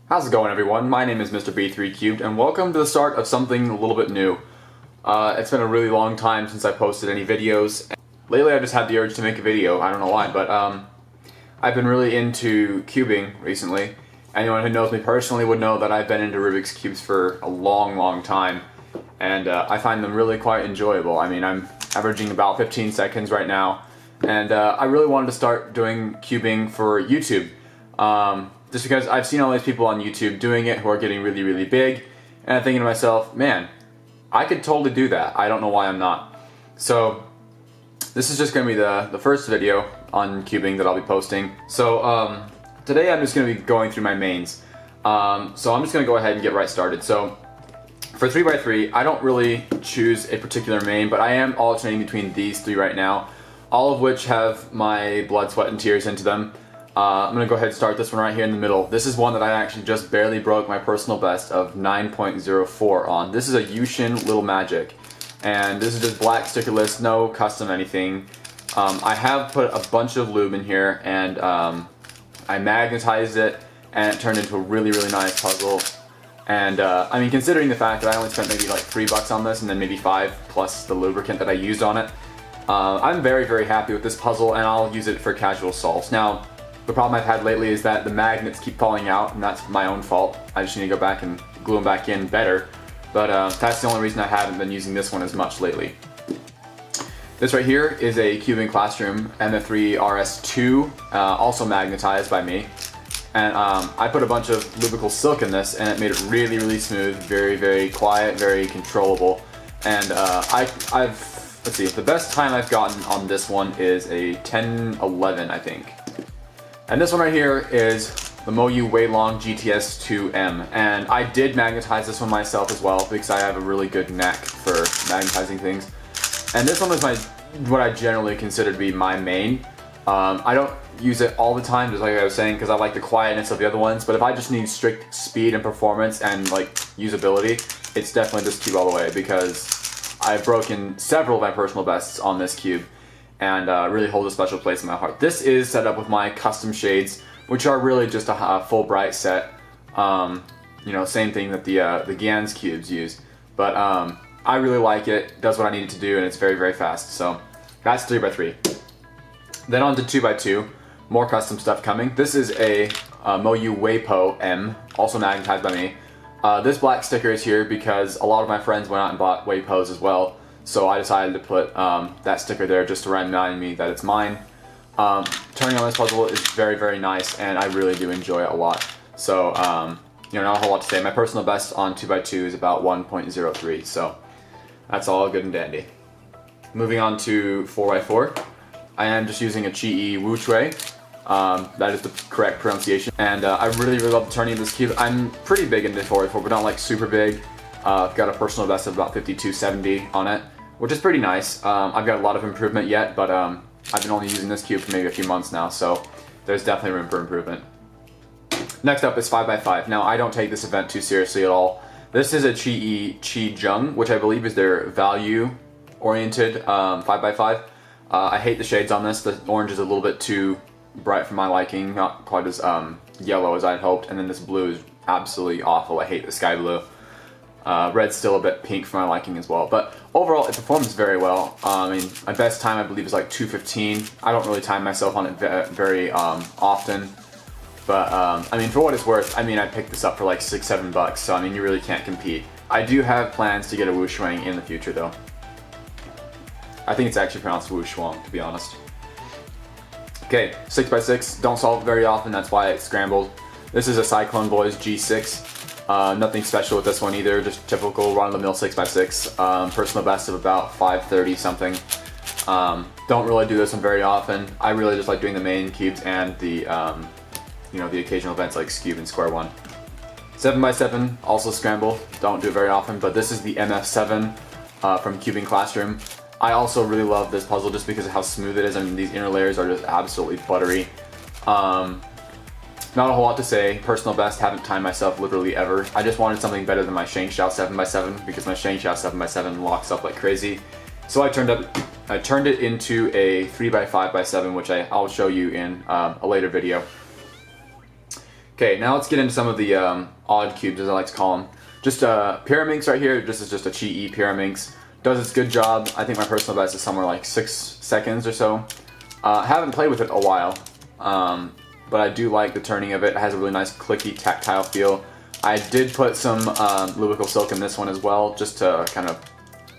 How's it going, everyone? My name is Mr. b3cubed, and welcome to the start of something a little bit new. It's been a really long time since I posted any videos. Lately I just had the urge to make a video, I don't know why, but I've been really into cubing recently. Anyone who knows me personally would know that I've been into Rubik's Cubes for a long time, and I find them really quite enjoyable. I mean, I'm averaging about 15 seconds right now, and I really wanted to start doing cubing for YouTube. Just because I've seen all these people on YouTube doing it who are getting really big, and I'm thinking to myself, man, I could totally do that. I don't know why I'm not. So this is just going to be the first video on cubing that I'll be posting. So today I'm just going to be going through my mains. So I'm just going to go ahead and get right started. So for 3x3, I don't really choose a particular main, but I am alternating between these three right now, all of which have my blood, sweat, and tears into them. I'm going to go ahead and start this one right here in the middle. This is one that I actually just barely broke my personal best of 9.04 on. This is a Yushin Little Magic, and this is just black stickerless, no custom anything. I have put a bunch of lube in here, and I magnetized it, and it turned into a really nice puzzle. And I mean, considering the fact that I only spent maybe like $3 on this, and then maybe $5 plus the lubricant that I used on it, I'm very happy with this puzzle, and I'll use it for casual solves. Now, the problem I've had lately is that the magnets keep falling out, and that's my own fault. I just need to go back and glue them back in better. But that's the only reason I haven't been using this one as much lately. This right here is a Cubing Classroom MF3 RS2, also magnetized by me. And I put a bunch of lubrical silk in this, and it made it really smooth, very quiet, very controllable. And let's see, the best time I've gotten on this one is a 10:11, I think. And this one right here is the Moyu Weilong GTS2M, and I did magnetize this one myself as well because I have a really good knack for magnetizing things. And this one is what I generally consider to be my main. I don't use it all the time, just like I was saying, because I like the quietness of the other ones, but if I just need strict speed and performance and like usability, it's definitely this cube all the way, because I've broken several of my personal bests on this cube, and really hold a special place in my heart. This is set up with my custom shades, which are really just a full bright set. You know, same thing that the Gans cubes use. But I really like it, does what I need it to do, and it's very fast. So that's 3x3. Then on to 2x2, more custom stuff coming. This is a Moyu Weipo M, also magnetized by me. This black sticker is here because a lot of my friends went out and bought Weipos as well. So I decided to put that sticker there just to remind me that it's mine. Turning on this puzzle is very nice, and I really do enjoy it a lot. So, you know, not a whole lot to say. My personal best on 2x2 is about 1.03, so that's all good and dandy. Moving on to 4x4, I am just using a Chi-E Wu Shui. That is the correct pronunciation. And I really love the turning of this cube. I'm pretty big into 4x4, but not like super big. I've got a personal best of about 5270 on it, which is pretty nice. I've got a lot of improvement yet, but I've been only using this cube for maybe a few months now, so there's definitely room for improvement. Next up is 5x5. Now, I don't take this event too seriously at all. This is a Chi-E Chi Jung, which I believe is their value-oriented 5x5. I hate the shades on this. The orange is a little bit too bright for my liking, not quite as yellow as I'd hoped, and then this blue is absolutely awful. I hate the sky blue. Red's still a bit pink for my liking as well, but overall it performs very well. I mean, my best time I believe is like 2:15. I don't really time myself on it very often, but I mean, for what it's worth, I mean, I picked this up for like $6-7, so I mean, you really can't compete. I do have plans to get a Wu Shuang in the future though. I think it's actually pronounced Wu Shuang, to be honest. Okay, 6x6, don't solve it very often, that's why it's scrambled. This is a Cyclone Boys G6. Nothing special with this one either, just typical run-of-the-mill 6x6. Personal best of about 530 something. Don't really do this one very often. I really just like doing the main cubes and the, you know, the occasional events like Scube and Square One. 7x7, also scramble. Don't do it very often, but this is the MF7 from Cubing Classroom. I also really love this puzzle just because of how smooth it is. I mean, these inner layers are just absolutely buttery. Not a whole lot to say. Personal best, haven't timed myself literally ever. I just wanted something better than my Sheng Xiao 7x7 because my Sheng Xiao 7x7 locks up like crazy. So I turned it into a 3x5x7, which I'll show you in a later video. Okay, now let's get into some of the odd cubes, as I like to call them. Just Pyraminx right here. This is just a Chi-E Pyraminx. Does its good job. I think my personal best is somewhere like 6 seconds or so. Haven't played with it a while, but I do like the turning of it. It has a really nice clicky tactile feel. I did put some lubrical silk in this one as well, just to kind of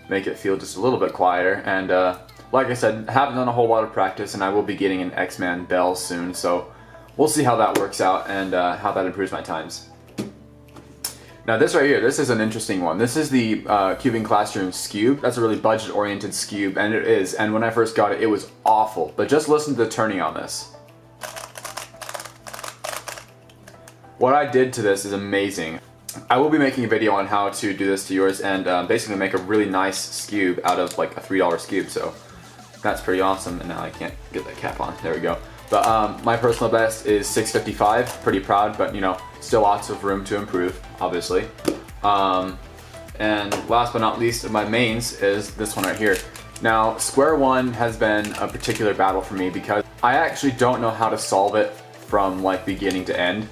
make it feel just a little bit quieter. And like I said, haven't done a whole lot of practice, and I will be getting an X-Man bell soon, so we'll see how that works out and how that improves my times. Now this right here, this is an interesting one. This is the Cubing Classroom Scube. That's a really budget-oriented Scube, and it is. And when I first got it, it was awful. But just listen to the turning on this. What I did to this is amazing. I will be making a video on how to do this to yours and basically make a really nice Scube out of like a $3 Scube. So that's pretty awesome. And now I can't get that cap on. There we go. But my personal best is 655. Pretty proud, but you know, still lots of room to improve, obviously. And last but not least of my mains is this one right here. Now, square one has been a particular battle for me because I actually don't know how to solve it from like beginning to end.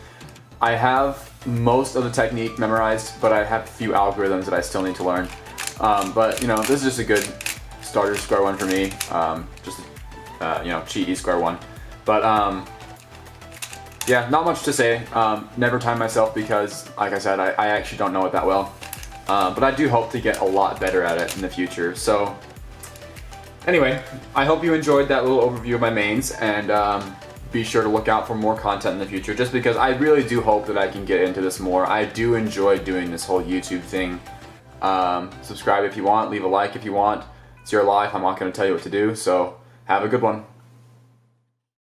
I have most of the technique memorized, but I have a few algorithms that I still need to learn. But you know, this is just a good starter square one for me. You know, Chi-E square one. But yeah, not much to say. Never time myself because, like I said, I actually don't know it that well. But I do hope to get a lot better at it in the future. So anyway, I hope you enjoyed that little overview of my mains, and be sure to look out for more content in the future, just because I really do hope that I can get into this more. I do enjoy doing this whole YouTube thing. Subscribe if you want, leave a like if you want. It's your life, I'm not going to tell you what to do, so have a good one.